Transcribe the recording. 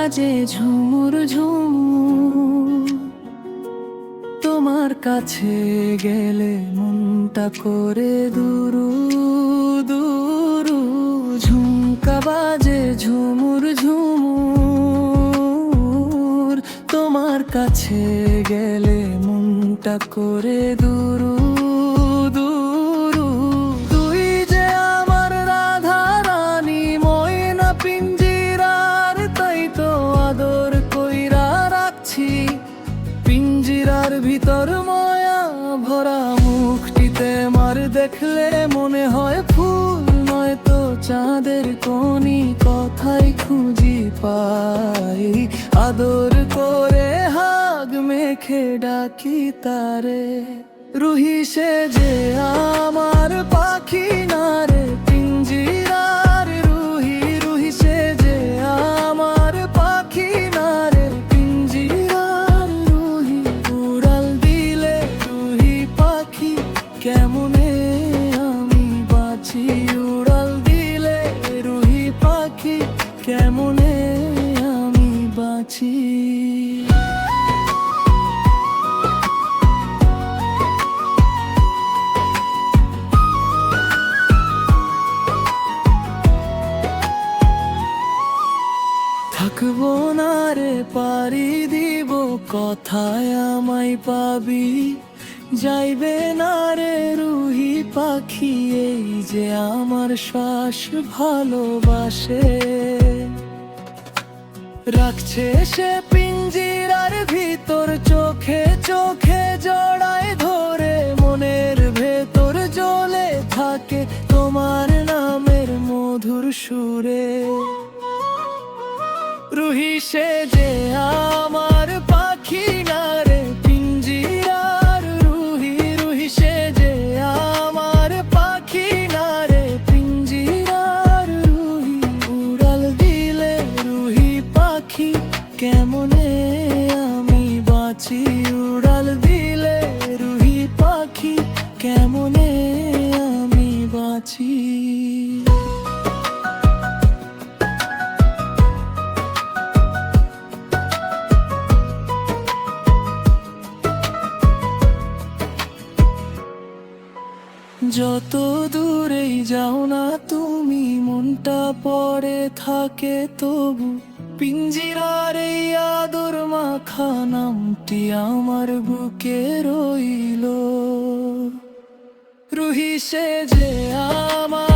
বাজে ঝুমুর ঝুমুর, তোমার কাছে গেলে মনটা করে দুরু দুরু। ঝুমকা বাজে ঝুমুর ঝুমুর, তোমার কাছে গেলে মনটা করে দুরু দুরু। তুই যে আমার রাধা রানী, ময়না পিঞ্জিরার, তাই তো আদর কইরা রাখছি পিঞ্জিরার ভিতর। মায়া ভরা মুখটিতে মার দেখলে মনে হয় ফুল নয় তো চাঁদের কোনি, কথাই খুঁজি পাই। আদর করে হাগ মেখে ডাকি তারে, রুহি সে যে আমার পাখি না রে পিঞ্জিরার রুহি। রুহি সে যে আমার পাখি না রে পিঞ্জিরার রুহি। উড়াল দিলে রুহি পাখি কেমনে আমি বাঁচি, উড়াল দিলে রুহি পাখি কেমনে আমি বাঁচি। থাকবো না রে পারি দিব, কথায় আমায় পাবি। যাইবে না রে রুহি পাখি, এই যে আমার শ্বাস ভালোবাসে। রাখছে সে পিঞ্জিরার ভিতর, চোখে চোখে জড়ায় ধরে। মনের ভেতর জ্বলে থাকে তোমার নামের মধুর সুরে। রুহি সে যে আমার পাখি না রে পিঞ্জিরার রুহি। রুহি সে যে আমার পাখি না রে পিঞ্জিরার রুহি। উড়াল দিলে রুহি পাখি কেমনে আমি বাঁচি, উড়াল দিলে রুহি পাখি কেমনে আমি বাঁচি। যত দূরেই যাও না তুমি, মনটা পড়ে থাকে তবু পিঞ্জিরার এই আদর মাখা নামটি আমার বুকে রইল। রুহি সে যে আমার